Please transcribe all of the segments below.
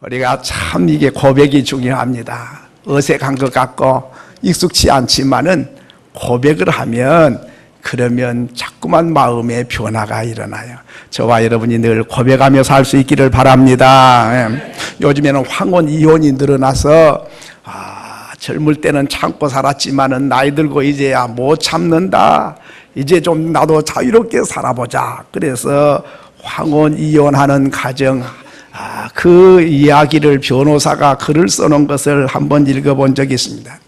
우리가 참 이게 고백이 중요합니다. 어색한 것 같고 익숙치 않지만은 고백을 하면 그러면 자꾸만 마음의 변화가 일어나요. 저와 여러분이 늘 고백하며 살 수 있기를 바랍니다. 요즘에는 황혼 이혼이 늘어나서 젊을 때는 참고 살았지만은 나이 들고 이제야 못 참는다. 이제 좀 나도 자유롭게 살아보자. 그래서 황혼 이혼하는 가정, 그 이야기를 변호사가 글을 써놓은 것을 한번 읽어본 적이 있습니다.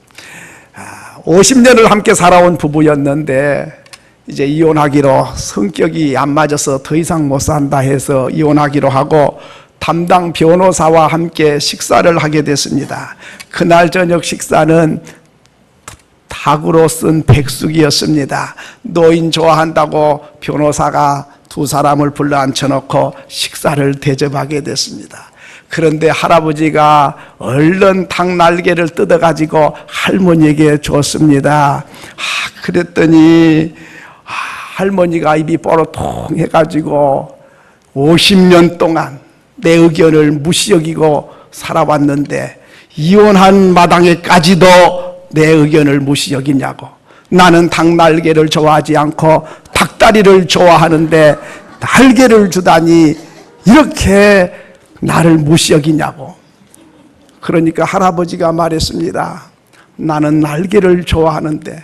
50년을 함께 살아온 부부였는데 이제 이혼하기로, 성격이 안 맞아서 더 이상 못 산다 해서 이혼하기로 하고 담당 변호사와 함께 식사를 하게 됐습니다. 그날 저녁 식사는 닭으로 쓴 백숙이었습니다. 노인 좋아한다고 변호사가 두 사람을 불러 앉혀놓고 식사를 대접하게 됐습니다. 그런데 할아버지가 얼른 닭 날개를 뜯어가지고 할머니에게 줬습니다. 그랬더니 할머니가 입이 뽀로통해가지고 50년 동안 내 의견을 무시 여기고 살아왔는데 이혼한 마당에까지도 내 의견을 무시 여기냐고. 나는 닭 날개를 좋아하지 않고 닭다리를 좋아하는데 날개를 주다니 이렇게 나를 무시 여기냐고. 그러니까 할아버지가 말했습니다. 나는 날개를 좋아하는데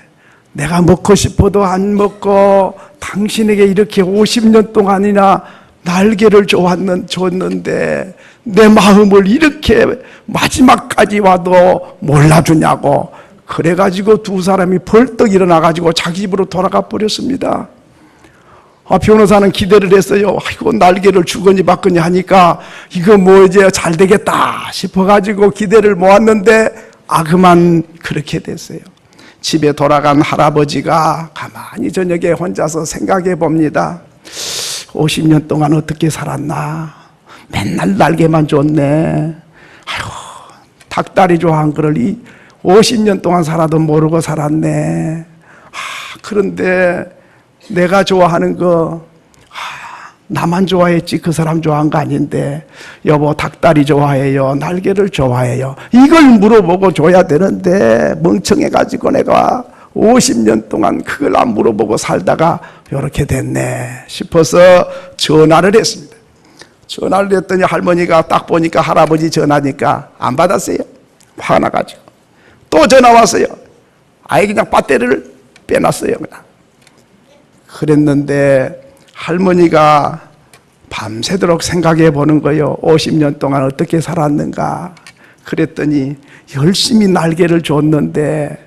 내가 먹고 싶어도 안 먹고 당신에게 이렇게 50년 동안이나 날개를 줬는데 내 마음을 이렇게 마지막까지 와도 몰라주냐고. 그래가지고 두 사람이 벌떡 일어나가지고 자기 집으로 돌아가 버렸습니다. 변호사는 기대를 했어요. 아이고, 날개를 주거니 받거니 하니까 이거 뭐 이제 잘 되겠다 싶어가지고 기대를 모았는데 그만 그렇게 됐어요. 집에 돌아간 할아버지가 가만히 저녁에 혼자서 생각해 봅니다. 50년 동안 어떻게 살았나. 맨날 날개만 줬네. 아이고, 닭다리 좋아한 거를 50년 동안 살아도 모르고 살았네. 그런데 내가 좋아하는 거 나만 좋아했지 그 사람 좋아한 거 아닌데, 여보 닭다리 좋아해요, 날개를 좋아해요, 이걸 물어보고 줘야 되는데 멍청해가지고 내가 50년 동안 그걸 안 물어보고 살다가 이렇게 됐네 싶어서 전화를 했습니다. 전화를 했더니 할머니가 딱 보니까 할아버지 전화니까 안 받았어요. 화가 나가지고 또 전화 왔어요. 아예 그냥 배터리를 빼놨어요. 그냥. 그랬는데 할머니가 밤새도록 생각해 보는 거예요. 50년 동안 어떻게 살았는가. 그랬더니 열심히 날개를 줬는데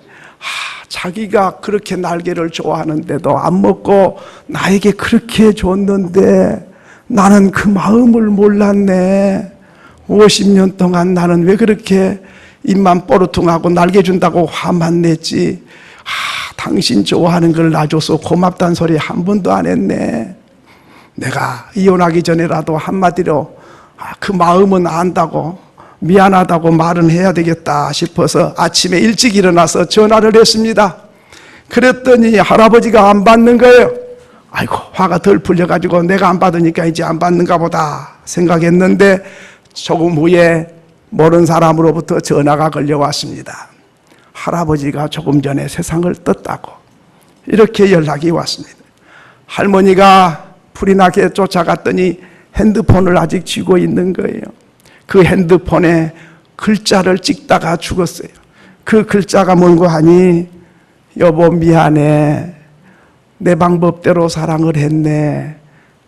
자기가 그렇게 날개를 좋아하는데도 안 먹고 나에게 그렇게 줬는데 나는 그 마음을 몰랐네. 50년 동안 나는 왜 그렇게 입만 뽀르퉁하고 날개 준다고 화만 냈지. 당신 좋아하는 걸 놔줘서 고맙다는 소리 한 번도 안 했네. 내가 이혼하기 전에라도 한마디로 그 마음은 안다고 미안하다고 말은 해야 되겠다 싶어서 아침에 일찍 일어나서 전화를 했습니다. 그랬더니 할아버지가 안 받는 거예요. 아이고, 화가 덜 풀려가지고 내가 안 받으니까 이제 안 받는가 보다 생각했는데 조금 후에 모르는 사람으로부터 전화가 걸려왔습니다. 할아버지가 조금 전에 세상을 떴다고 이렇게 연락이 왔습니다. 할머니가 불이 나게 쫓아갔더니 핸드폰을 아직 쥐고 있는 거예요. 그 핸드폰에 글자를 찍다가 죽었어요. 그 글자가 뭔고 하니, 여보 미안해, 내 방법대로 사랑을 했네,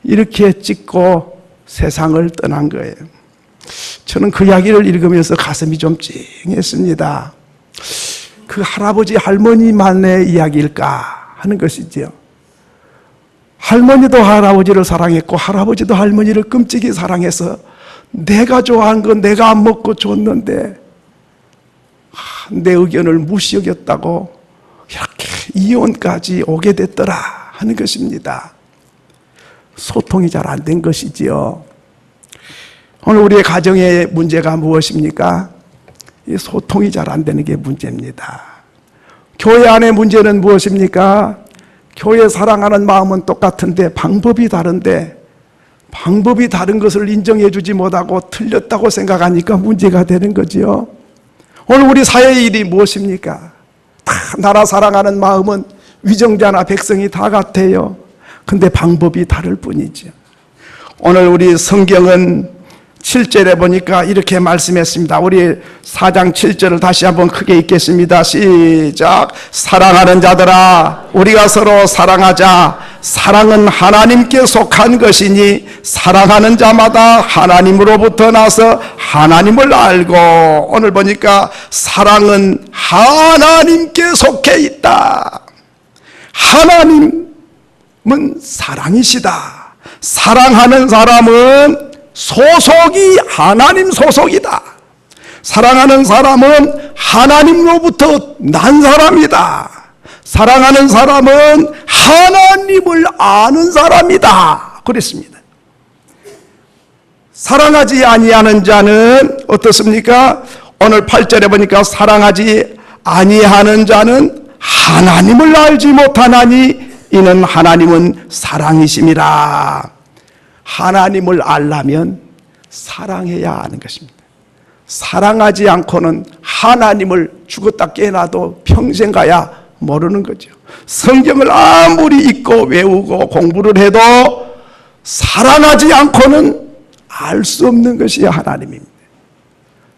이렇게 찍고 세상을 떠난 거예요. 저는 그 이야기를 읽으면서 가슴이 좀 찡했습니다. 그 할아버지 할머니만의 이야기일까 하는 것이지요. 할머니도 할아버지를 사랑했고 할아버지도 할머니를 끔찍이 사랑해서 내가 좋아하는 건 내가 안 먹고 줬는데 내 의견을 무시 여겼다고 이렇게 이혼까지 오게 됐더라 하는 것입니다. 소통이 잘 안 된 것이지요. 오늘 우리의 가정의 문제가 무엇입니까? 이 소통이 잘 안 되는 게 문제입니다. 교회 안의 문제는 무엇입니까? 교회 사랑하는 마음은 똑같은데 방법이 다른데 방법이 다른 것을 인정해 주지 못하고 틀렸다고 생각하니까 문제가 되는 거지요. 오늘 우리 사회의 일이 무엇입니까? 다 나라 사랑하는 마음은 위정자나 백성이 다 같아요. 근데 방법이 다를 뿐이죠. 오늘 우리 성경은 7절에 보니까 이렇게 말씀했습니다. 우리 4장 7절을 다시 한번 크게 읽겠습니다. 시작. 사랑하는 자들아, 우리가 서로 사랑하자. 사랑은 하나님께 속한 것이니 사랑하는 자마다 하나님으로부터 나서 하나님을 알고. 오늘 보니까 사랑은 하나님께 속해 있다. 하나님은 사랑이시다. 사랑하는 사람은 소속이 하나님 소속이다. 사랑하는 사람은 하나님로부터 난 사람이다. 사랑하는 사람은 하나님을 아는 사람이다. 그랬습니다. 사랑하지 아니하는 자는 어떻습니까? 오늘 8절에 보니까 사랑하지 아니하는 자는 하나님을 알지 못하나니 이는 하나님은 사랑이심이라. 하나님을 알려면 사랑해야 하는 것입니다. 사랑하지 않고는 하나님을 죽었다 깨어나도 평생 가야 모르는 거죠. 성경을 아무리 읽고 외우고 공부를 해도 사랑하지 않고는 알 수 없는 것이 하나님입니다.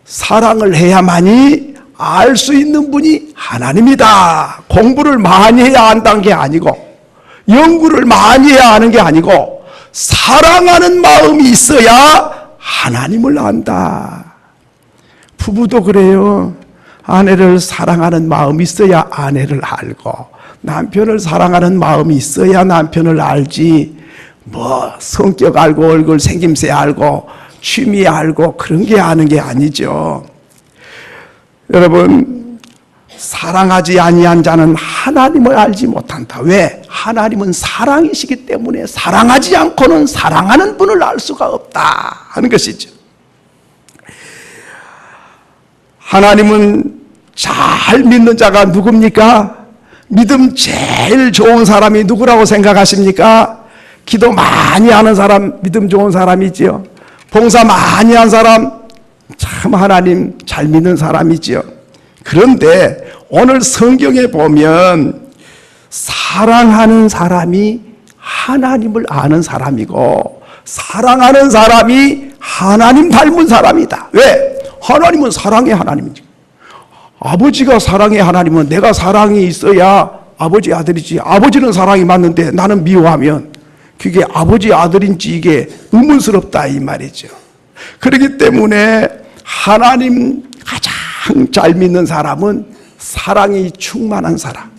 사랑을 해야만이 알 수 있는 분이 하나님이다. 공부를 많이 해야 한다는 게 아니고 연구를 많이 해야 하는 게 아니고 사랑하는 마음이 있어야 하나님을 안다. 부부도 그래요. 아내를 사랑하는 마음이 있어야 아내를 알고 남편을 사랑하는 마음이 있어야 남편을 알지. 뭐 성격 알고 얼굴 생김새 알고 취미 알고 그런 게 아는 게 아니죠. 여러분, 사랑하지 아니한 자는 하나님을 알지 못한다. 왜? 하나님은 사랑이시기 때문에 사랑하지 않고는 사랑하는 분을 알 수가 없다 하는 것이죠. 하나님은 잘 믿는 자가 누굽니까? 믿음 제일 좋은 사람이 누구라고 생각하십니까? 기도 많이 하는 사람, 믿음 좋은 사람이지요. 봉사 많이 한 사람, 참 하나님 잘 믿는 사람이지요. 그런데 오늘 성경에 보면 사랑하는 사람이 하나님을 아는 사람이고 사랑하는 사람이 하나님 닮은 사람이다. 왜? 하나님은 사랑의 하나님이지. 아버지가 사랑의 하나님은 내가 사랑이 있어야 아버지 아들이지. 아버지는 사랑이 맞는데 나는 미워하면 그게 아버지 아들인지 이게 의문스럽다 이 말이죠. 그렇기 때문에 하나님 가장 잘 믿는 사람은 사랑이 충만한 사람.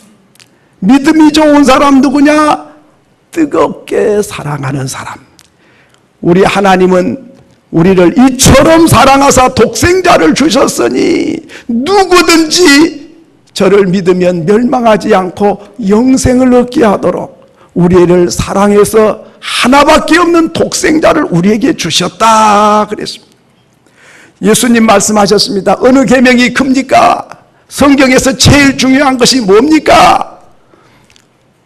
믿음이 좋은 사람 누구냐? 뜨겁게 사랑하는 사람. 우리 하나님은 우리를 이처럼 사랑하사 독생자를 주셨으니 누구든지 저를 믿으면 멸망하지 않고 영생을 얻게 하도록 우리를 사랑해서 하나밖에 없는 독생자를 우리에게 주셨다 그랬습니다. 예수님 말씀하셨습니다. 어느 계명이 큽니까? 성경에서 제일 중요한 것이 뭡니까?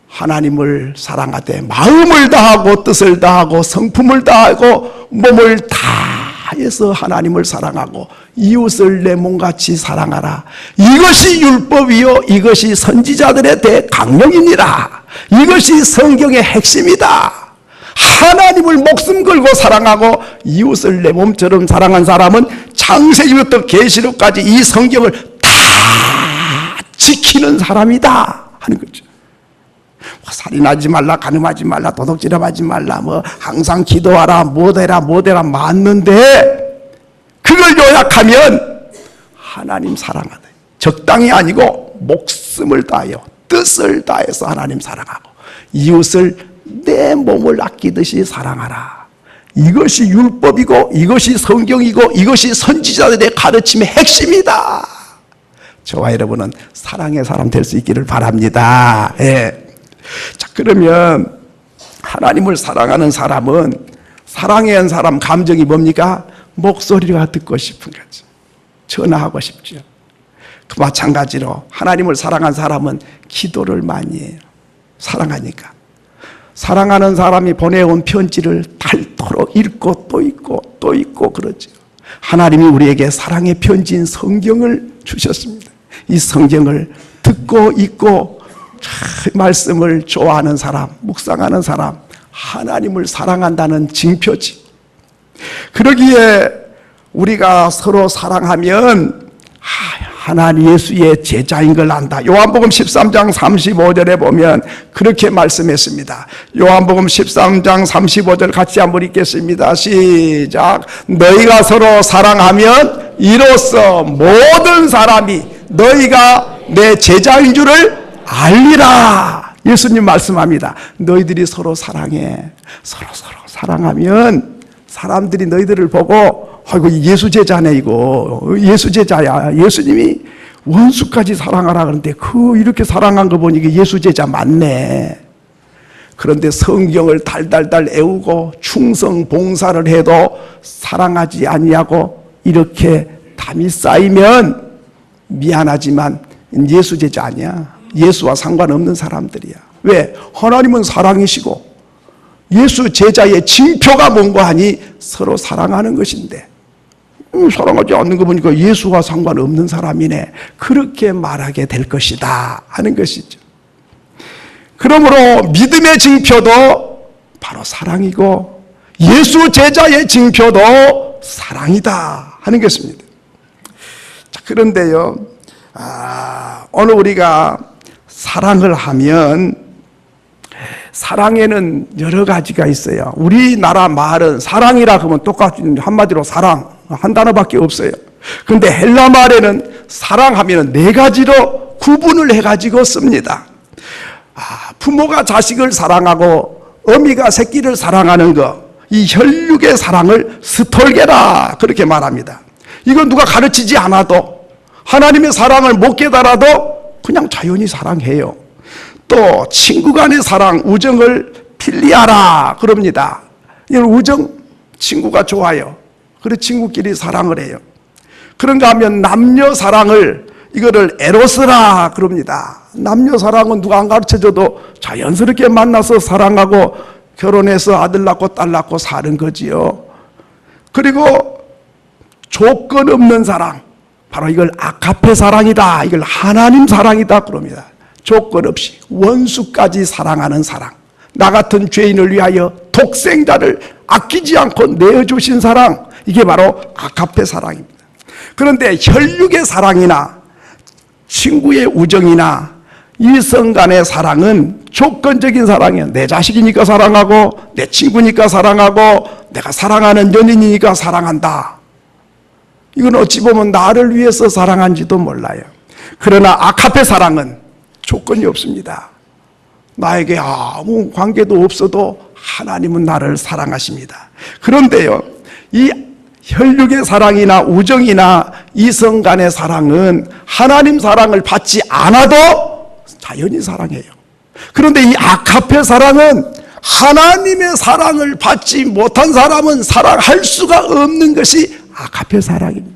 하나님을 사랑하되 마음을 다하고 뜻을 다하고 성품을 다하고 몸을 다해서 하나님을 사랑하고 이웃을 내 몸같이 사랑하라. 이것이 율법이요 이것이 선지자들의 대강령이니라. 이것이 성경의 핵심이다. 하나님을 목숨 걸고 사랑하고 이웃을 내 몸처럼 사랑한 사람은 창세기부터 계시록까지 이 성경을 다 지키는 사람이다 하는 거죠. 살인하지 말라, 간음하지 말라, 도둑질하지 말라, 뭐 항상 기도하라, 뭐대라 맞는데 그걸 요약하면 하나님 사랑하다. 적당히 아니고 목숨을 다하여 뜻을 다해서 하나님 사랑하고 이웃을 내 몸을 아끼듯이 사랑하라. 이것이 율법이고 이것이 성경이고 이것이 선지자들의 가르침의 핵심이다. 저와 여러분은 사랑의 사람 될 수 있기를 바랍니다. 예. 자, 그러면 하나님을 사랑하는 사람은 사랑해야 하는 사람 감정이 뭡니까? 목소리가 듣고 싶은 거죠. 전화하고 싶죠. 그 마찬가지로 하나님을 사랑한 사람은 기도를 많이 해요. 사랑하니까. 사랑하는 사람이 보내온 편지를 닳도록 읽고 또 읽고 또 읽고 그러죠. 하나님이 우리에게 사랑의 편지인 성경을 주셨습니다. 이 성경을 듣고 읽고 말씀을 좋아하는 사람, 묵상하는 사람, 하나님을 사랑한다는 징표지. 그러기에 우리가 서로 사랑하면 하나님 예수의 제자인 걸 안다. 요한복음 13장 35절에 보면 그렇게 말씀했습니다. 요한복음 13장 35절 같이 한번 읽겠습니다. 시작. 너희가 서로 사랑하면 이로써 모든 사람이 너희가 내 제자인 줄을 알리라. 예수님 말씀합니다. 너희들이 서로 사랑해. 서로 사랑하면 사람들이 너희들을 보고 아이고 예수 제자네, 이거 예수 제자야. 예수님이 원수까지 사랑하라 그러는데 이렇게 사랑한 거 보니 예수 제자 맞네. 그런데 성경을 달달달 애우고 충성 봉사를 해도 사랑하지 아니하고 이렇게 담이 쌓이면 미안하지만 예수 제자 아니야. 예수와 상관없는 사람들이야. 왜? 하나님은 사랑이시고 예수 제자의 징표가 뭔가 하니 서로 사랑하는 것인데 사랑하지 않는 거 보니까 예수와 상관없는 사람이네. 그렇게 말하게 될 것이다 하는 것이죠. 그러므로 믿음의 징표도 바로 사랑이고 예수 제자의 징표도 사랑이다 하는 것입니다. 자, 그런데요, 오늘 우리가 사랑을 하면 사랑에는 여러 가지가 있어요. 우리나라 말은 사랑이라 하면 똑같이 한마디로 사랑 한 단어밖에 없어요. 그런데 헬라 말에는 사랑하면 네 가지로 구분을 해가지고 씁니다. 부모가 자식을 사랑하고 어미가 새끼를 사랑하는 것, 이 혈육의 사랑을 스톨게라 그렇게 말합니다. 이건 누가 가르치지 않아도 하나님의 사랑을 못 깨달아도 그냥 자연히 사랑해요. 또 친구 간의 사랑, 우정을 필리아라 그럽니다. 이건 우정, 친구가 좋아요. 그래서 친구끼리 사랑을 해요. 그런가 하면 남녀 사랑을 이거를 에로스라 그럽니다. 남녀 사랑은 누가 안 가르쳐줘도 자연스럽게 만나서 사랑하고 결혼해서 아들 낳고 딸 낳고 사는 거지요. 그리고 조건 없는 사랑, 바로 이걸 아가페 사랑이다. 이걸 하나님 사랑이다 그럽니다. 조건 없이 원수까지 사랑하는 사랑, 나 같은 죄인을 위하여 독생자를 아끼지 않고 내어주신 사랑, 이게 바로 아가페 사랑입니다. 그런데 혈육의 사랑이나 친구의 우정이나 이성 간의 사랑은 조건적인 사랑이에요. 내 자식이니까 사랑하고 내 친구니까 사랑하고 내가 사랑하는 연인이니까 사랑한다. 이건 어찌 보면 나를 위해서 사랑한지도 몰라요. 그러나 아가페 사랑은 조건이 없습니다. 나에게 아무 관계도 없어도 하나님은 나를 사랑하십니다. 그런데요, 이 혈육의 사랑이나 우정이나 이성 간의 사랑은 하나님 사랑을 받지 않아도 자연히 사랑해요. 그런데 이 아가페 사랑은 하나님의 사랑을 받지 못한 사람은 사랑할 수가 없는 것이 아가페 사랑입니다.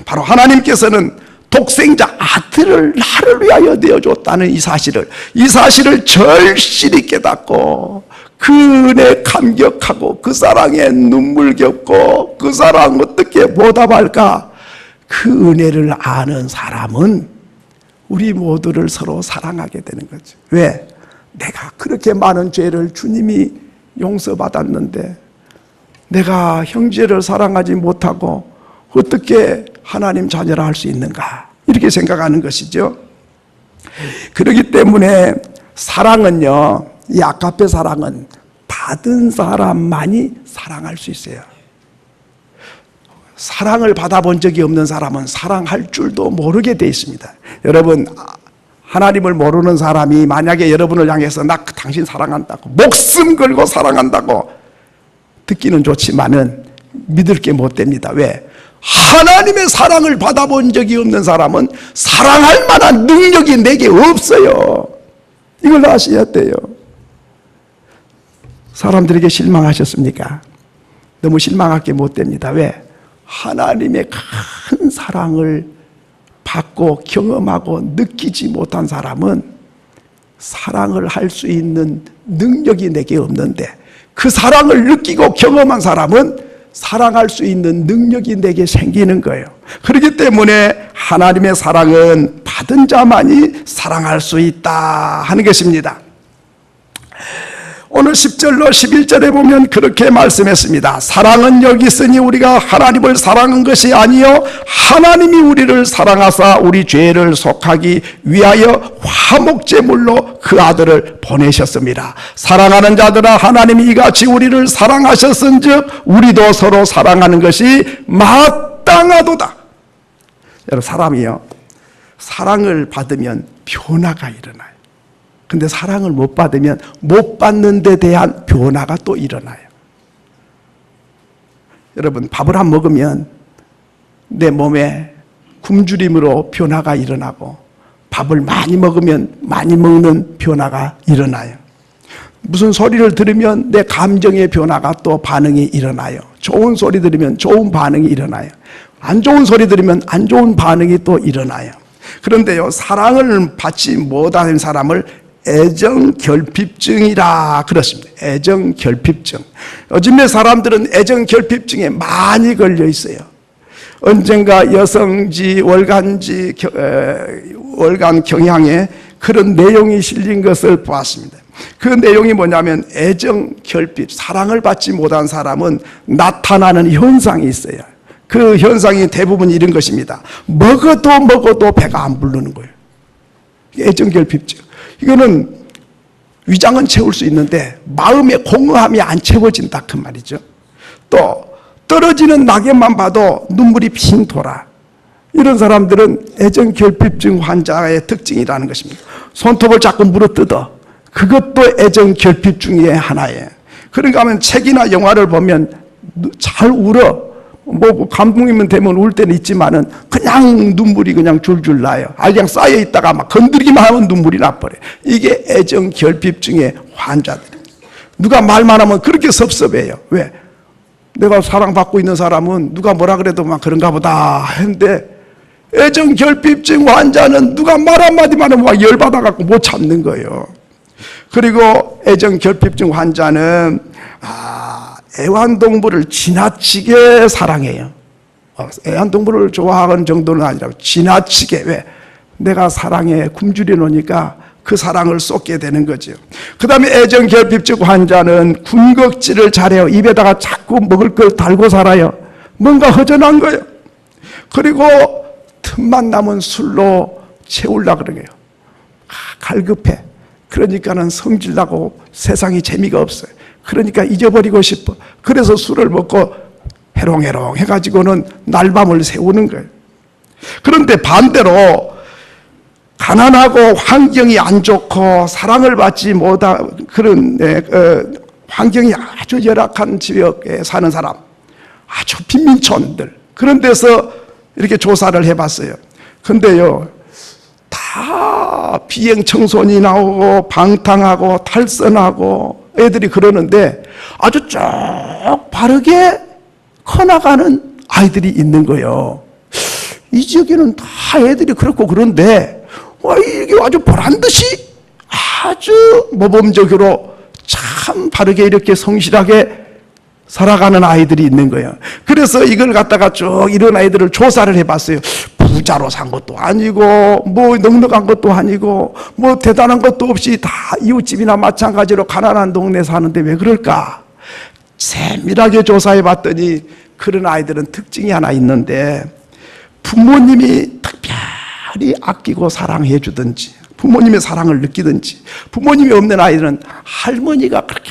바로 하나님께서는 독생자 아들을 나를 위하여 내어줬다는 이 사실을 절실히 깨닫고 그 은혜에 감격하고 그 사랑에 눈물겹고 그 사랑 어떻게 보답할까, 그 은혜를 아는 사람은 우리 모두를 서로 사랑하게 되는 거죠. 왜? 내가 그렇게 많은 죄를 주님이 용서받았는데 내가 형제를 사랑하지 못하고 어떻게 하나님 자녀라 할 수 있는가, 이렇게 생각하는 것이죠. 그렇기 때문에 사랑은요, 이 아가페 사랑은 받은 사람만이 사랑할 수 있어요. 사랑을 받아본 적이 없는 사람은 사랑할 줄도 모르게 돼 있습니다. 여러분, 하나님을 모르는 사람이 만약에 여러분을 향해서 나 당신 사랑한다고, 목숨 걸고 사랑한다고 듣기는 좋지만은 믿을 게 못 됩니다. 왜? 하나님의 사랑을 받아본 적이 없는 사람은 사랑할 만한 능력이 내게 없어요. 이걸 아셔야 돼요. 사람들에게 실망하셨습니까? 너무 실망하게 못 됩니다. 왜? 하나님의 큰 사랑을 받고 경험하고 느끼지 못한 사람은 사랑을 할 수 있는 능력이 내게 없는데 그 사랑을 느끼고 경험한 사람은 사랑할 수 있는 능력이 내게 생기는 거예요. 그렇기 때문에 하나님의 사랑은 받은 자만이 사랑할 수 있다 하는 것입니다. 오늘 10절로 11절에 보면 그렇게 말씀했습니다. 사랑은 여기 있으니 우리가 하나님을 사랑한 것이 아니요 하나님이 우리를 사랑하사 우리 죄를 속하기 위하여 화목제물로 그 아들을 보내셨습니다. 사랑하는 자들아 하나님이 이같이 우리를 사랑하셨은즉 우리도 서로 사랑하는 것이 마땅하도다. 여러분, 사람이요 사랑을 받으면 변화가 일어나요. 근데 사랑을 못 받으면 못 받는 데 대한 변화가 또 일어나요. 여러분, 밥을 안 먹으면 내 몸에 굶주림으로 변화가 일어나고 밥을 많이 먹으면 많이 먹는 변화가 일어나요. 무슨 소리를 들으면 내 감정의 변화가 또 반응이 일어나요. 좋은 소리 들으면 좋은 반응이 일어나요. 안 좋은 소리 들으면 안 좋은 반응이 또 일어나요. 그런데요, 사랑을 받지 못하는 사람을 애정결핍증이라 그렇습니다. 애정결핍증. 요즘에 사람들은 애정결핍증에 많이 걸려 있어요. 언젠가 여성지 월간 경향에 그런 내용이 실린 것을 보았습니다. 그 내용이 뭐냐면 애정결핍, 사랑을 받지 못한 사람은 나타나는 현상이 있어요. 그 현상이 대부분 이런 것입니다. 먹어도 배가 안 부르는 거예요. 애정결핍증. 이거는 위장은 채울 수 있는데 마음의 공허함이 안 채워진다 그 말이죠. 또 떨어지는 낙엽만 봐도 눈물이 핑 돌아. 이런 사람들은 애정결핍증 환자의 특징이라는 것입니다. 손톱을 자꾸 물어뜯어. 그것도 애정결핍증의 하나예요. 그러니까 하면 책이나 영화를 보면 잘 울어. 뭐 감동이면 되면 울 때는 있지만은 그냥 눈물이 그냥 줄줄 나요. 그냥 쌓여 있다가 막 건드리기만 하면 눈물이 나버려. 이게 애정결핍증의 환자들입니다. 누가 말만 하면 그렇게 섭섭해요. 왜? 내가 사랑받고 있는 사람은 누가 뭐라 그래도 막 그런가 보다 했는데 애정결핍증 환자는 누가 말 한마디만 하면 막 열받아갖고 못 참는 거예요. 그리고 애정결핍증 환자는 애완동물을 지나치게 사랑해요. 애완동물을 좋아하는 정도는 아니라 지나치게. 왜? 내가 사랑에 굶주려 놓으니까 그 사랑을 쏟게 되는 거죠. 그 다음에 애정결핍증 환자는 군것질을 잘해요. 입에다가 자꾸 먹을 걸 달고 살아요. 뭔가 허전한 거예요. 그리고 틈만 나면 술로 채우려고 그러게요. 갈급해. 그러니까는 성질나고 세상이 재미가 없어요. 그러니까 잊어버리고 싶어. 그래서 술을 먹고 해롱해롱 해가지고는 날밤을 새우는 거예요. 그런데 반대로 가난하고 환경이 안 좋고 사랑을 받지 못한 그런 환경이 아주 열악한 지역에 사는 사람, 아주 빈민촌들, 그런 데서 이렇게 조사를 해봤어요. 근데요, 다 비행 청소년이 나오고 방탕하고 탈선하고 애들이 그러는데 아주 쭉 바르게 커나가는 아이들이 있는 거예요. 이 지역에는 다 애들이 그렇고 그런데 이게 아주 보란듯이 아주 모범적으로 참 바르게 이렇게 성실하게 살아가는 아이들이 있는 거예요. 그래서 이걸 갖다가 쭉 이런 아이들을 조사를 해봤어요. 부자로 산 것도 아니고 뭐 넉넉한 것도 아니고 뭐 대단한 것도 없이 다 이웃집이나 마찬가지로 가난한 동네에 사는데 왜 그럴까? 세밀하게 조사해 봤더니 그런 아이들은 특징이 하나 있는데 부모님이 특별히 아끼고 사랑해 주든지 부모님의 사랑을 느끼든지, 부모님이 없는 아이들은 할머니가 그렇게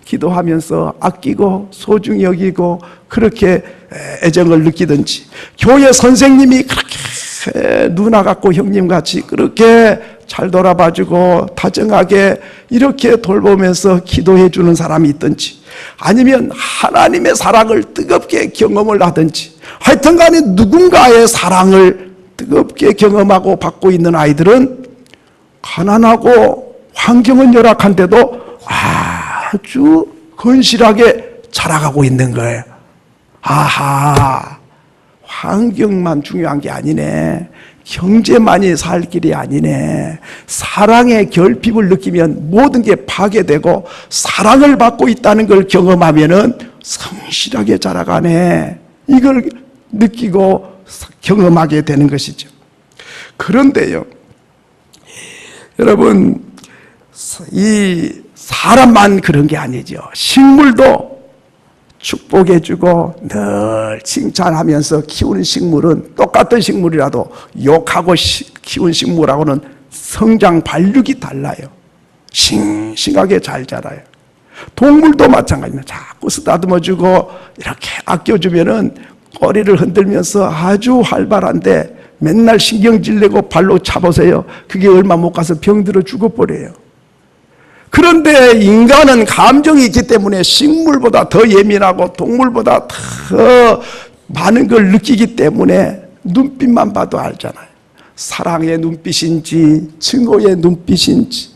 기도하면서 아끼고 소중히 여기고 그렇게 애정을 느끼든지, 교회 선생님이 그렇게 누나 같고 형님 같이 그렇게 잘 돌아봐주고 다정하게 이렇게 돌보면서 기도해 주는 사람이 있든지, 아니면 하나님의 사랑을 뜨겁게 경험을 하든지, 하여튼 간에 누군가의 사랑을 뜨겁게 경험하고 받고 있는 아이들은 가난하고 환경은 열악한데도 아주 건실하게 자라가고 있는 거예요. 아하, 환경만 중요한 게 아니네. 경제만이 살 길이 아니네. 사랑의 결핍을 느끼면 모든 게 파괴되고 사랑을 받고 있다는 걸 경험하면은 성실하게 자라가네. 이걸 느끼고 경험하게 되는 것이죠. 그런데요, 여러분, 이 사람만 그런 게 아니죠. 식물도 축복해주고 늘 칭찬하면서 키우는 식물은 똑같은 식물이라도 욕하고 키운 식물하고는 성장 발육이 달라요. 싱싱하게 잘 자라요. 동물도 마찬가지입니다. 자꾸 쓰다듬어주고 이렇게 아껴주면은 꼬리를 흔들면서 아주 활발한데 맨날 신경질 내고 발로 차보세요. 그게 얼마 못 가서 병들어 죽어버려요. 그런데 인간은 감정이 있기 때문에 식물보다 더 예민하고 동물보다 더 많은 걸 느끼기 때문에 눈빛만 봐도 알잖아요. 사랑의 눈빛인지 증오의 눈빛인지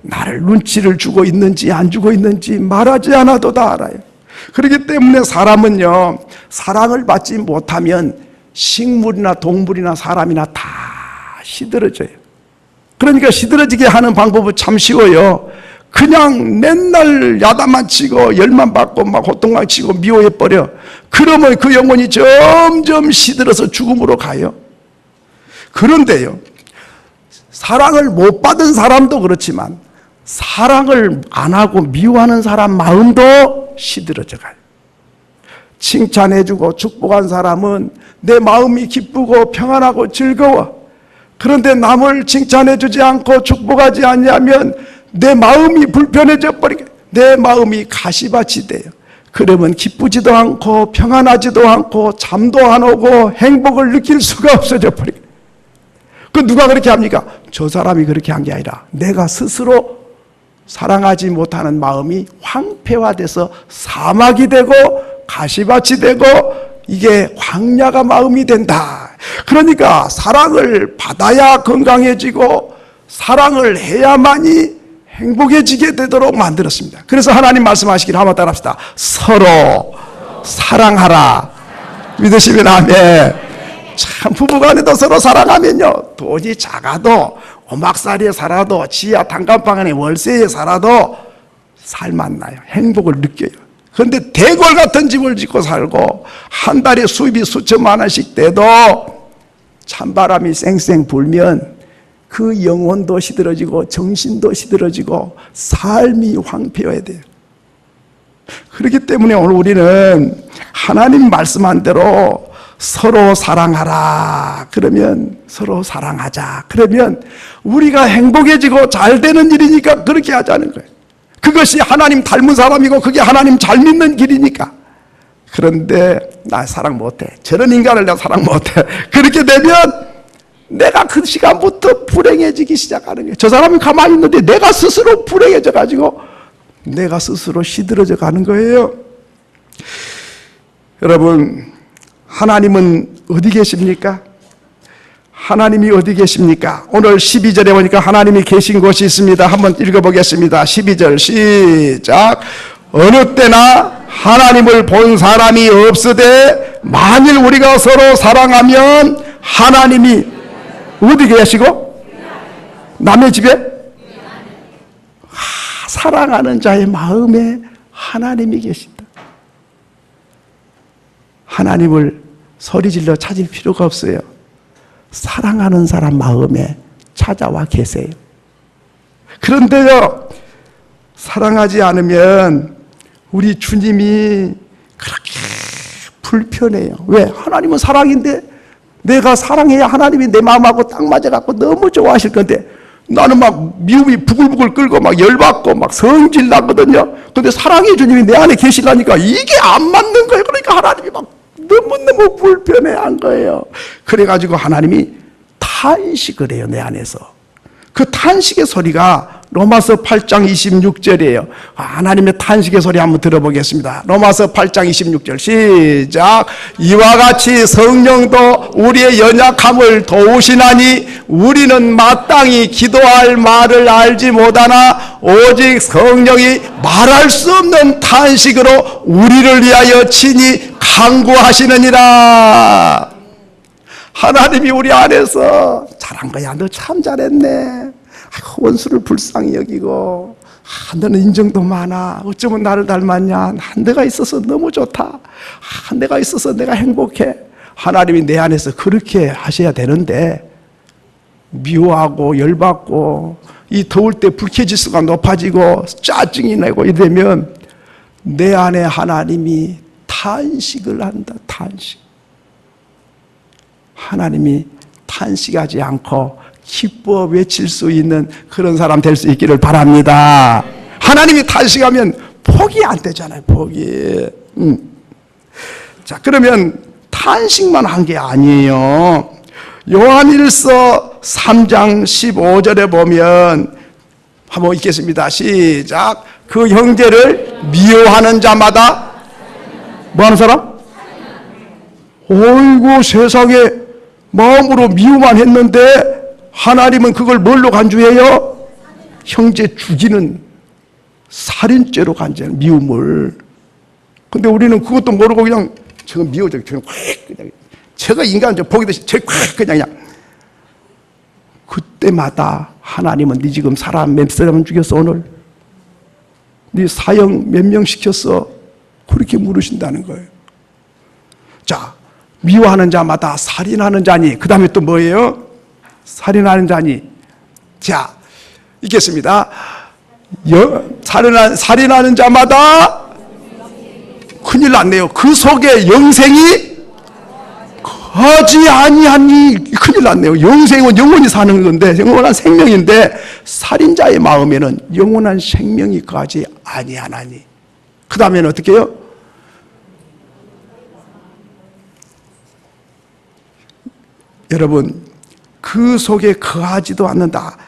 나를 눈치를 주고 있는지 안 주고 있는지 말하지 않아도 다 알아요. 그렇기 때문에 사람은요, 사랑을 받지 못하면 식물이나 동물이나 사람이나 다 시들어져요. 그러니까 시들어지게 하는 방법은 참 쉬워요. 그냥 맨날 야단만 치고 열만 받고 막 호통만 치고 미워해버려. 그러면 그 영혼이 점점 시들어서 죽음으로 가요. 그런데요, 사랑을 못 받은 사람도 그렇지만 사랑을 안 하고 미워하는 사람 마음도 시들어져 가요. 칭찬해주고 축복한 사람은 내 마음이 기쁘고 평안하고 즐거워. 그런데 남을 칭찬해주지 않고 축복하지 않냐면 내 마음이 불편해져 버리게, 내 마음이 가시밭이 돼요. 그러면 기쁘지도 않고 평안하지도 않고 잠도 안 오고 행복을 느낄 수가 없어져 버리게. 그 누가 그렇게 합니까? 저 사람이 그렇게 한 게 아니라 내가 스스로 사랑하지 못하는 마음이 황폐화돼서 사막이 되고 가시밭이 되고 이게 광야가 마음이 된다. 그러니까 사랑을 받아야 건강해지고 사랑을 해야만이 행복해지게 되도록 만들었습니다. 그래서 하나님 말씀하시기를 한번 따라합시다. 서로 사랑하라. 믿으시면 아멘. 참 부부간에도 서로 사랑하면요, 돈이 작아도 오막살이에 살아도 지하 단칸방 안에 월세에 살아도 살맛나요. 행복을 느껴요. 그런데 대궐 같은 집을 짓고 살고 한 달에 수입이 수천만 원씩 돼도 찬바람이 쌩쌩 불면 그 영혼도 시들어지고 정신도 시들어지고 삶이 황폐해야 돼요. 그렇기 때문에 오늘 우리는 하나님 말씀한 대로 서로 사랑하라. 그러면 서로 사랑하자. 그러면 우리가 행복해지고 잘 되는 일이니까 그렇게 하자는 거예요. 그것이 하나님 닮은 사람이고 그게 하나님 잘 믿는 길이니까. 그런데 나 사랑 못해. 저런 인간을 내가 사랑 못해. 그렇게 되면 내가 그 시간부터 불행해지기 시작하는 거예요. 저 사람이 가만히 있는데 내가 스스로 불행해져 가지고 내가 스스로 시들어져 가는 거예요. 여러분, 하나님은 어디 계십니까? 하나님이 어디 계십니까? 오늘 12절에 보니까 하나님이 계신 곳이 있습니다. 한번 읽어보겠습니다. 12절 시작. 어느 때나 하나님을 본 사람이 없으되 만일 우리가 서로 사랑하면 하나님이 어디 계시고? 남의 집에? 사랑하는 자의 마음에 하나님이 계신다. 하나님을 소리질러 찾을 필요가 없어요. 사랑하는 사람 마음에 찾아와 계세요. 그런데요, 사랑하지 않으면 우리 주님이 그렇게 불편해요. 왜? 하나님은 사랑인데 내가 사랑해야 하나님이 내 마음하고 딱 맞아갖고 너무 좋아하실 건데 나는 막 미움이 부글부글 끓고 막 열받고 막 성질 나거든요. 근데 사랑의 주님이 내 안에 계시려니까 이게 안 맞는 거예요. 그러니까 하나님이 막 너무너무 불편해한 거예요. 그래가지고 하나님이 탄식을 해요, 내 안에서. 그 탄식의 소리가 로마서 8장 26절이에요. 하나님의 탄식의 소리 한번 들어보겠습니다. 로마서 8장 26절 시작. 이와 같이 성령도 우리의 연약함을 도우시나니 우리는 마땅히 기도할 말을 알지 못하나 오직 성령이 말할 수 없는 탄식으로 우리를 위하여 친히 간구하시느니라. 하나님이 우리 안에서 잘한 거야. 너 참 잘했네. 아이고, 원수를 불쌍히 여기고, 너는 인정도 많아. 어쩌면 나를 닮았냐. 내가 있어서 너무 좋다. 내가 있어서 내가 행복해. 하나님이 내 안에서 그렇게 하셔야 되는데, 미워하고 열받고 이 더울 때 불쾌지수가 높아지고 짜증이 나고 이러면 내 안에 하나님이 탄식을 한다. 탄식. 하나님이 탄식하지 않고 기뻐 외칠 수 있는 그런 사람 될 수 있기를 바랍니다. 하나님이 탄식하면 포기 안 되잖아요. 포기. 자, 그러면 탄식만 한 게 아니에요. 요한일서 3장 15절에 보면 한번 읽겠습니다. 시작. 그 형제를 미워하는 자마다 뭐하는 사람? 어이구, 세상에 마음으로 미워만 했는데 하나님은 그걸 뭘로 간주해요? 형제 죽이는 살인죄로 간주해요. 미움을. 근데 우리는 그것도 모르고 그냥 저거 미워져. 그냥 제가 인간 보기 듯이 그냥 그때마다 하나님은 네 지금 사람 몇 사람 죽였어 오늘? 네 사형 몇 명 시켰어? 그렇게 물으신다는 거예요. 자, 미워하는 자마다 살인하는 자니. 그 다음에 또 뭐예요? 살인하는 자니. 자, 읽겠습니다. 살인하는 자마다 큰일 났네요. 그 속에 영생이 거하지 아니하니. 큰일 났네요. 영생은 영원히 사는 건데, 영원한 생명인데 살인자의 마음에는 영원한 생명이 거하지 아니하나니. 그 다음에는 어떻게 해요? 여러분, 그 속에 거하지도 않는다.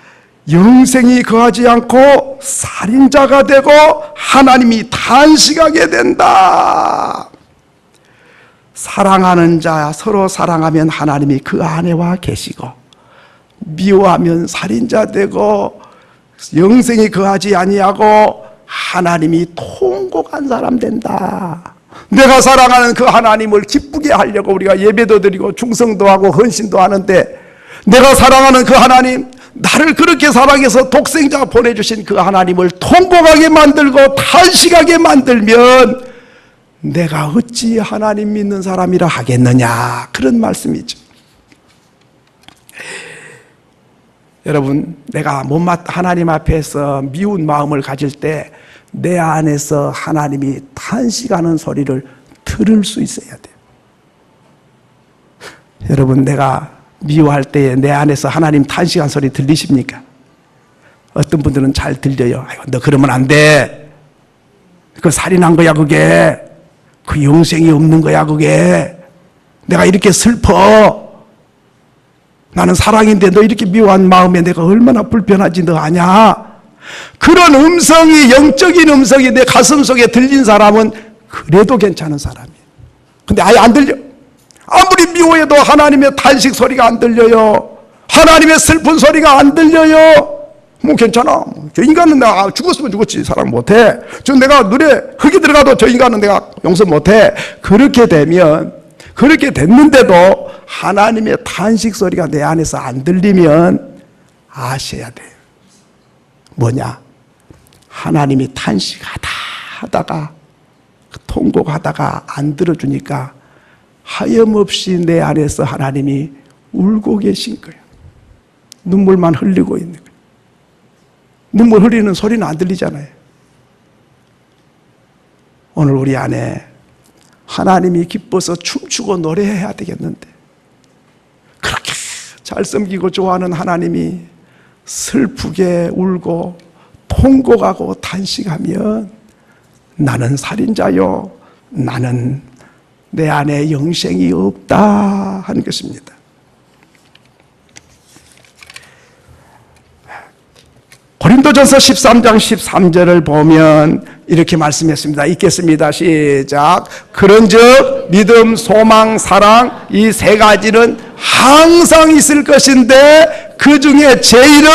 영생이 거하지 않고 살인자가 되고 하나님이 탄식하게 된다. 사랑하는 자 서로 사랑하면 하나님이 그 안에 와 계시고, 미워하면 살인자 되고 영생이 거하지 아니하고 하나님이 통곡한 사람 된다. 내가 사랑하는 그 하나님을 기쁘게 하려고 우리가 예배도 드리고 충성도 하고 헌신도 하는데, 내가 사랑하는 그 하나님, 나를 그렇게 사랑해서 독생자 보내주신 그 하나님을 통곡하게 만들고 탄식하게 만들면 내가 어찌 하나님 믿는 사람이라 하겠느냐, 그런 말씀이죠. 여러분, 내가 하나님 앞에서 미운 마음을 가질 때 내 안에서 하나님이 탄식하는 소리를 들을 수 있어야 돼요. 여러분, 내가 미워할 때에 내 안에서 하나님 탄식한 소리 들리십니까? 어떤 분들은 잘 들려요. 아이고, 너 그러면 안 돼. 그거 살인한 거야 그게. 그 영생이 없는 거야 그게. 내가 이렇게 슬퍼. 나는 사랑인데 너 이렇게 미워한 마음에 내가 얼마나 불편하지 너 아냐? 그런 음성이, 영적인 음성이 내 가슴 속에 들린 사람은 그래도 괜찮은 사람이에요. 근데 아예 안 들려. 아무리 미워해도 하나님의 탄식 소리가 안 들려요. 하나님의 슬픈 소리가 안 들려요. 뭐 괜찮아. 저 인간은 내가 죽었으면 죽었지 사랑 못해. 저 내가 눈에 흙이 들어가도 저 인간은 내가 용서 못해. 그렇게 되면, 그렇게 됐는데도 하나님의 탄식 소리가 내 안에서 안 들리면 아셔야 돼요. 뭐냐? 하나님이 탄식하다가 통곡하다가 안 들어주니까 하염없이 내 안에서 하나님이 울고 계신 거예요. 눈물만 흘리고 있는 거예요. 눈물 흘리는 소리는 안 들리잖아요. 오늘 우리 안에 하나님이 기뻐서 춤추고 노래해야 되겠는데, 그렇게 잘 섬기고 좋아하는 하나님이 슬프게 울고 통곡하고 탄식하면 나는 살인자요, 나는 내 안에 영생이 없다 하는 것입니다. 고린도전서 13장 13절을 보면 이렇게 말씀했습니다. 읽겠습니다. 시작. 그런즉 믿음, 소망, 사랑, 이 세 가지는 항상 있을 것인데 그 중에 제일은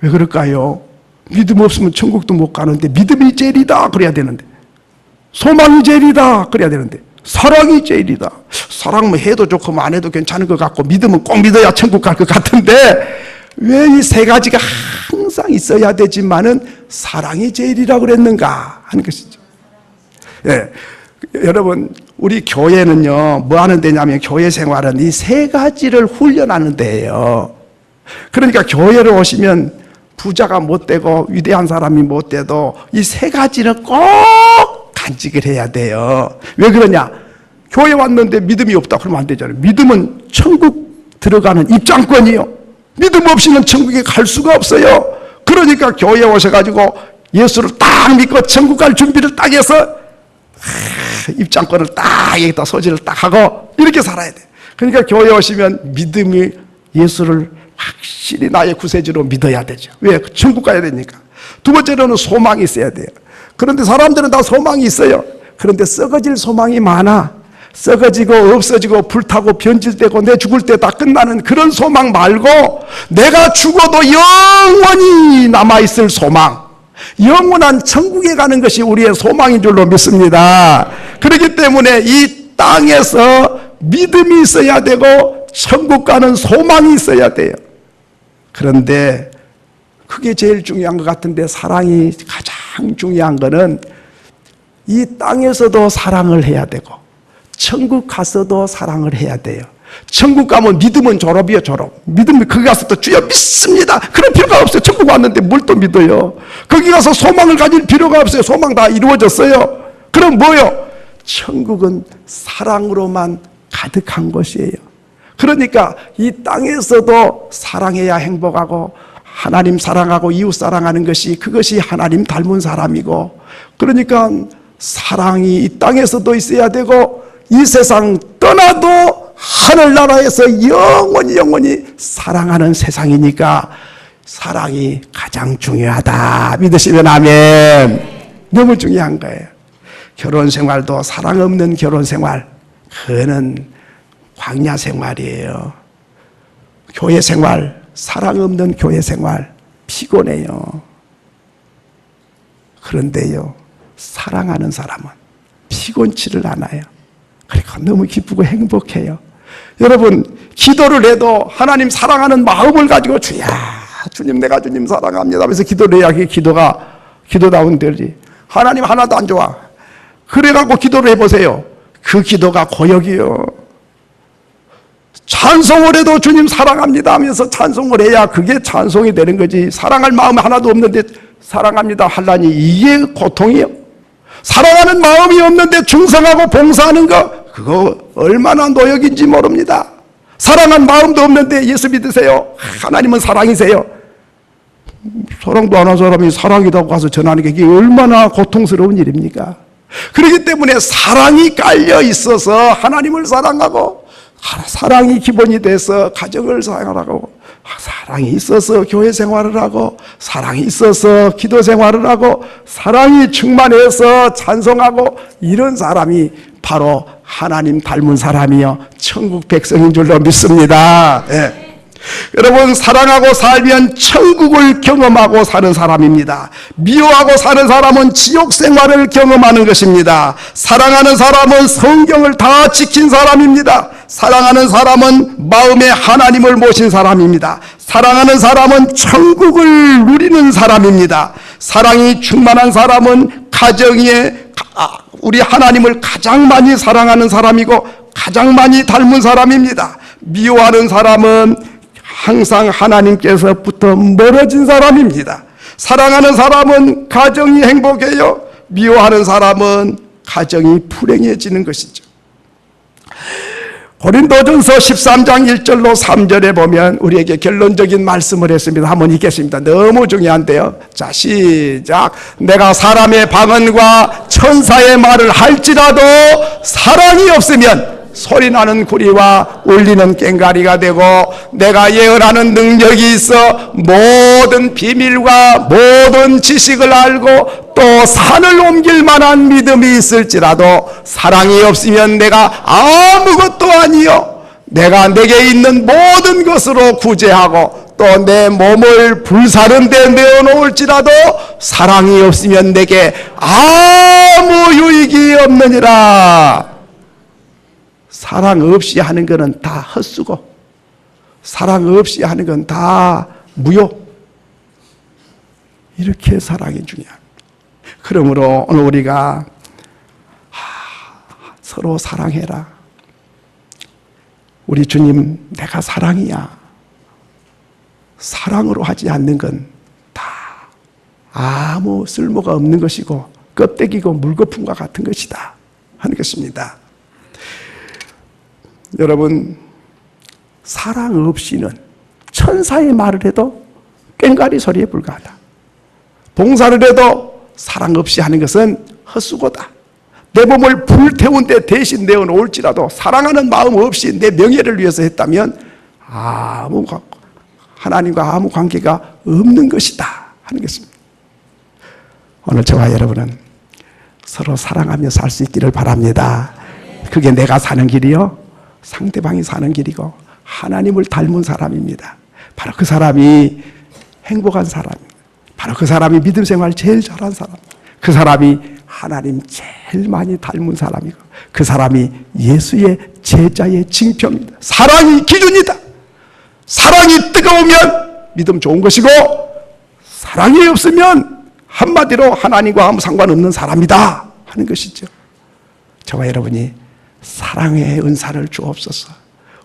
왜 그럴까요? 믿음 없으면 천국도 못 가는데 믿음이 제일이다 그래야 되는데, 소망이 제일이다 그래야 되는데, 사랑이 제일이다. 사랑 뭐 해도 좋고 뭐 안 해도 괜찮은 것 같고 믿으면 꼭 믿어야 천국 갈 것 같은데 왜 이 세 가지가 항상 있어야 되지만은 사랑이 제일이라고 그랬는가 하는 것이죠. 예. 여러분, 우리 교회는요, 뭐 하는 데냐면 교회 생활은 이 세 가지를 훈련하는 데예요. 그러니까 교회를 오시면 부자가 못 되고 위대한 사람이 못 돼도 이 세 가지는 꼭 간직을 해야 돼요. 왜 그러냐? 교회 왔는데 믿음이 없다 그러면 안 되잖아요. 믿음은 천국 들어가는 입장권이요. 믿음 없이는 천국에 갈 수가 없어요. 그러니까 교회에 오셔가지고 예수를 딱 믿고 천국 갈 준비를 딱 해서 입장권을 딱 여기다 소지를 딱 하고 이렇게 살아야 돼. 그러니까 교회에 오시면 믿음이 예수를 확실히 나의 구세주로 믿어야 되죠. 왜? 천국 가야 되니까. 두 번째로는 소망이 있어야 돼요. 그런데 사람들은 다 소망이 있어요. 그런데 썩어질 소망이 많아. 썩어지고 없어지고 불타고 변질되고 내 죽을 때 다 끝나는 그런 소망 말고 내가 죽어도 영원히 남아있을 소망, 영원한 천국에 가는 것이 우리의 소망인 줄로 믿습니다. 그렇기 때문에 이 땅에서 믿음이 있어야 되고 천국 가는 소망이 있어야 돼요. 그런데 그게 제일 중요한 것 같은데 사랑이 가장 중요한 거는 이 땅에서도 사랑을 해야 되고 천국 가서도 사랑을 해야 돼요. 천국 가면 믿음은 졸업이요, 졸업. 믿음이 거기 가서 또 주여 믿습니다. 그럴 필요가 없어요. 천국 왔는데 뭘 또 믿어요. 거기 가서 소망을 가질 필요가 없어요. 소망 다 이루어졌어요. 그럼 뭐요? 천국은 사랑으로만 가득한 것이에요. 그러니까 이 땅에서도 사랑해야 행복하고 하나님 사랑하고 이웃 사랑하는 것이 그것이 하나님 닮은 사람이고, 그러니까 사랑이 이 땅에서도 있어야 되고 이 세상 떠나도 하늘나라에서 영원히 사랑하는 세상이니까 사랑이 가장 중요하다 믿으시면 아멘. 너무 중요한 거예요. 결혼 생활도 사랑 없는 결혼 생활, 그거는 광야 생활이에요. 교회 생활, 사랑 없는 교회 생활 피곤해요. 그런데요, 사랑하는 사람은 피곤치를 않아요. 그러니까 너무 기쁘고 행복해요. 여러분, 기도를 해도 하나님 사랑하는 마음을 가지고 주야 주님, 내가 주님 사랑합니다 하면서 기도를 해야 기도다운 되지. 하나님 하나도 안 좋아. 그래갖고 기도를 해보세요. 그 기도가 고역이요. 찬송을 해도 주님 사랑합니다 하면서 찬송을 해야 그게 찬송이 되는 거지. 사랑할 마음 하나도 없는데 사랑합니다 하려니 이게 고통이요. 사랑하는 마음이 없는데 충성하고 봉사하는 거, 그거 얼마나 노역인지 모릅니다. 사랑한 마음도 없는데 예수 믿으세요. 하나님은 사랑이세요. 사랑도 안 한 사람이 사랑이라고 가서 전하는 게 이게 얼마나 고통스러운 일입니까? 그렇기 때문에 사랑이 깔려 있어서 하나님을 사랑하고, 사랑이 기본이 돼서 가정을 사랑하고, 사랑이 있어서 교회 생활을 하고, 사랑이 있어서 기도 생활을 하고, 사랑이 충만해서 찬송하고, 이런 사람이 바로 하나님 닮은 사람이요 천국 백성인 줄로 믿습니다. 예. 여러분, 사랑하고 살면 천국을 경험하고 사는 사람입니다. 미워하고 사는 사람은 지옥 생활을 경험하는 것입니다. 사랑하는 사람은 성경을 다 지킨 사람입니다. 사랑하는 사람은 마음에 하나님을 모신 사람입니다. 사랑하는 사람은 천국을 누리는 사람입니다. 사랑이 충만한 사람은 가정에 우리 하나님을 가장 많이 사랑하는 사람이고 가장 많이 닮은 사람입니다. 미워하는 사람은 항상 하나님께서부터 멀어진 사람입니다. 사랑하는 사람은 가정이 행복해요. 미워하는 사람은 가정이 불행해지는 것이죠. 고린도전서 13장 1절로 3절에 보면 우리에게 결론적인 말씀을 했습니다. 한번 읽겠습니다. 너무 중요한데요. 자, 시작. 내가 사람의 방언과 천사의 말을 할지라도 사랑이 없으면 소리나는 구리와 울리는 꽹과리가 되고, 내가 예언하는 능력이 있어 모든 비밀과 모든 지식을 알고 또 산을 옮길 만한 믿음이 있을지라도 사랑이 없으면 내가 아무것도 아니요, 내가 내게 있는 모든 것으로 구제하고 또 내 몸을 불사른 데 내어놓을지라도 사랑이 없으면 내게 아무 유익이 없느니라. 사랑 없이 하는 것은 다 헛수고, 사랑 없이 하는 건 다 무효. 이렇게 사랑이 중요합니다. 그러므로 오늘 우리가 서로 사랑해라. 우리 주님, 내가 사랑이야. 사랑으로 하지 않는 건 다 아무 쓸모가 없는 것이고 껍데기고 물거품과 같은 것이다 하는 것입니다. 여러분, 사랑 없이는 천사의 말을 해도 꽹과리 소리에 불과하다. 봉사를 해도 사랑 없이 하는 것은 헛수고다. 내 몸을 불태운 데 대신 내어놓을지라도 사랑하는 마음 없이 내 명예를 위해서 했다면 하나님과 아무 관계가 없는 것이다 하는 것입니다. 오늘 저와 여러분은 서로 사랑하며 살 수 있기를 바랍니다. 그게 내가 사는 길이요, 상대방이 사는 길이고 하나님을 닮은 사람입니다. 바로 그 사람이 행복한 사람입니다. 바로 그 사람이 믿음 생활 제일 잘한 사람, 그 사람이 하나님 제일 많이 닮은 사람이고 그 사람이 예수의 제자의 징표입니다. 사랑이 기준이다. 사랑이 뜨거우면 믿음 좋은 것이고, 사랑이 없으면 한마디로 하나님과 아무 상관없는 사람이다 하는 것이죠. 저와 여러분이 사랑의 은사를 주옵소서.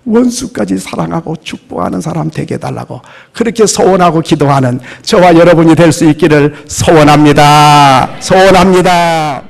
원수까지 사랑하고 축복하는 사람 되게 해달라고 그렇게 소원하고 기도하는 저와 여러분이 될 수 있기를 소원합니다. 소원합니다.